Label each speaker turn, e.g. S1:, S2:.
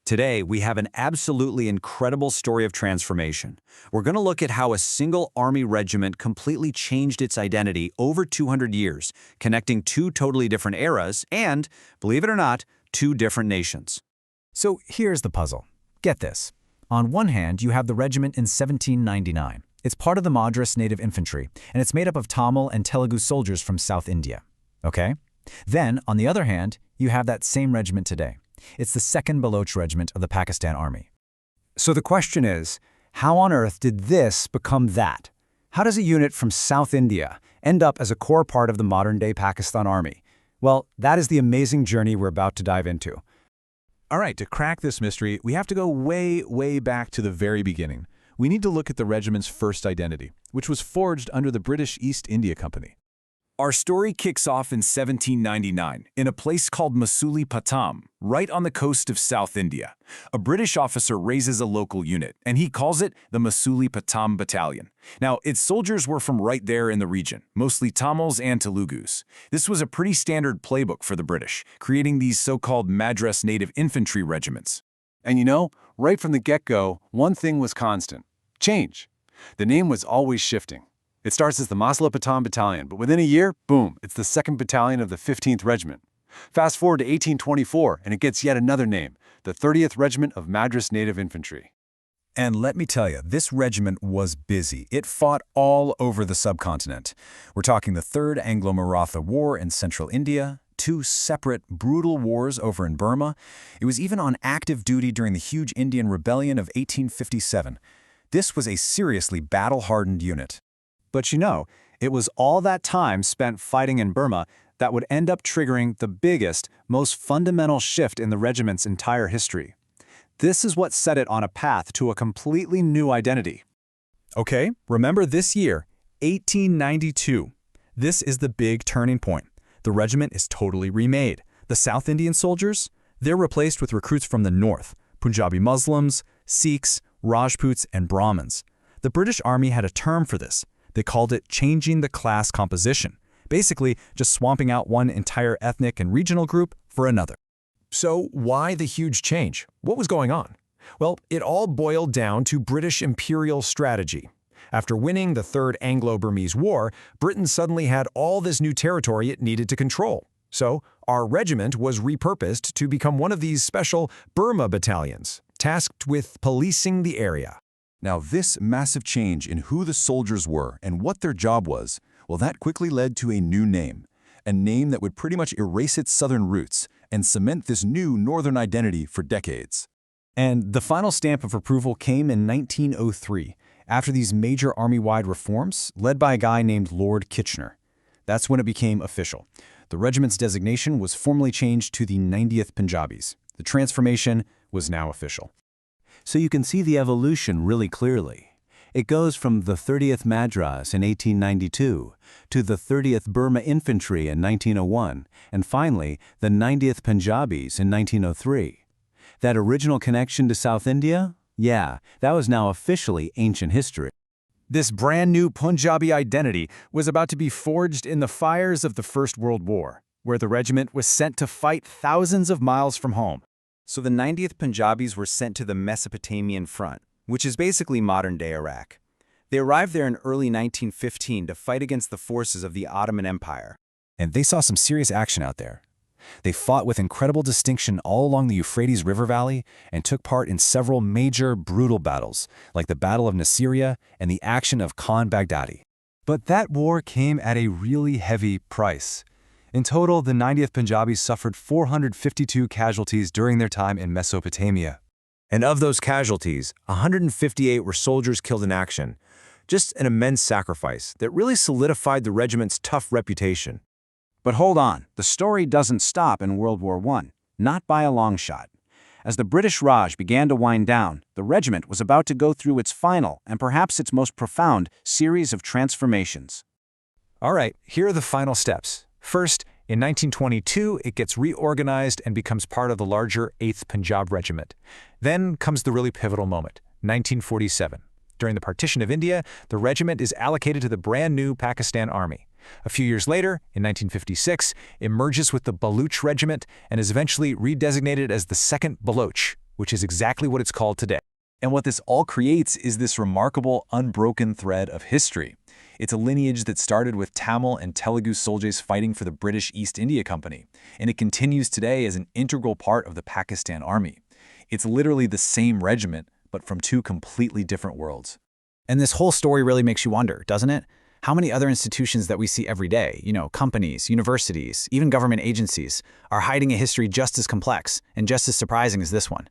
S1: Today, we have an absolutely incredible story of transformation. We're going to look at how a single army regiment completely changed its identity over 200 years, connecting two totally different eras and, believe it or not, two different nations.
S2: So here's the puzzle. Get this. On one hand, you have the regiment in 1799. It's part of the Madras Native Infantry, and it's made up of Tamil and Telugu soldiers from South India. Okay? Then, on the other hand, you have that same regiment today. It's the 2nd Baloch Regiment of the Pakistan Army. So the question is, how on earth did this become that? How does a unit from South India end up as a core part of the modern-day Pakistan Army? Well, that is the amazing journey we're about to dive into.
S3: All right, to crack this mystery, we have to go way, way back to the very beginning. We need to look at the regiment's first identity, which was forged under the British East India Company.
S4: Our story kicks off in 1799 in a place called Masulipatam, right on the coast of South India. A British officer raises a local unit, and he calls it the Masulipatam Battalion. Now, its soldiers were from right there in the region, mostly Tamils and Telugus. This was a pretty standard playbook for the British, creating these so-called Madras Native Infantry regiments.
S5: And you know, right from the get-go, one thing was constant: change. The name was always shifting. It starts as the Masulipatam Battalion, but within a year, boom, it's the 2nd Battalion of the 15th Regiment. Fast forward to 1824, and it gets yet another name, the 30th Regiment of Madras Native Infantry.
S2: And let me tell you, this regiment was busy. It fought all over the subcontinent. We're talking the 3rd Anglo-Burmese War in central India, 2 separate, brutal wars over in Burma. It was even on active duty during the huge Indian Rebellion of 1857. This was a seriously battle-hardened unit.
S1: But you know, it was all that time spent fighting in Burma that would end up triggering the biggest, most fundamental shift in the regiment's entire history. This is what set it on a path to a completely new identity.
S2: Okay, remember this year, 1892. This is the big turning point. The regiment is totally remade. The South Indian soldiers, they're replaced with recruits from the north, Punjabi Muslims, Sikhs, Rajputs, and Brahmins. The British Army had a term for this. They called it changing the class composition, basically just swamping out one entire ethnic and regional group for another.
S6: So why the huge change? What was going on? Well, it all boiled down to British imperial strategy. After winning the 3rd Anglo-Burmese War, Britain suddenly had all this new territory it needed to control. So our regiment was repurposed to become one of these special Burma battalions, tasked with policing the area.
S7: Now, this massive change in who the soldiers were and what their job was, well, that quickly led to a new name. A name that would pretty much erase its southern roots and cement this new northern identity for decades.
S2: And the final stamp of approval came in 1903, after these major army-wide reforms, led by a guy named Lord Kitchener. That's when it became official. The regiment's designation was formally changed to the 90th Punjabis. The transformation was now official.
S8: So you can see the evolution really clearly. It goes from the 30th Madras in 1892 to the 30th Burma Infantry in 1901, and finally the 90th Punjabis in 1903. That original connection to South India? Yeah, that was now officially ancient history.
S1: This brand new Punjabi identity was about to be forged in the fires of the First World War, where the regiment was sent to fight thousands of miles from home. So the 90th Punjabis were sent to the Mesopotamian front, which is basically modern-day Iraq. They arrived there in early 1915 to fight against the forces of the Ottoman Empire.
S2: And they saw some serious action out there. They fought with incredible distinction all along the Euphrates River Valley and took part in several major, brutal battles, like the Battle of Nasiriyah and the action of Khan Baghdadi. But that war came at a really heavy price. In total, the 90th Punjabis suffered 452 casualties during their time in Mesopotamia.
S6: And of those casualties, 158 were soldiers killed in action. Just an immense sacrifice that really solidified the regiment's tough reputation.
S1: But hold on, the story doesn't stop in World War I, not by a long shot. As the British Raj began to wind down, the regiment was about to go through its final, and perhaps its most profound, series of transformations.
S2: All right, here are the final steps. First, in 1922, it gets reorganized and becomes part of the larger 8th Punjab Regiment. Then comes the really pivotal moment, 1947. During the partition of India, the regiment is allocated to the brand new Pakistan Army. A few years later, in 1956, it merges with the Baloch Regiment and is eventually redesignated as the 2nd Baloch.
S3: which is exactly what it's called today.
S1: And what this all creates is this remarkable, unbroken thread of history. It's a lineage that started with Tamil and Telugu soldiers fighting for the British East India Company, and it continues today as an integral part of the Pakistan Army. It's literally the same regiment, but from two completely different worlds.
S2: And this whole story really makes you wonder, doesn't it? How many other institutions that we see every day, companies, universities, even government agencies, are hiding a history just as complex and just as surprising as this one?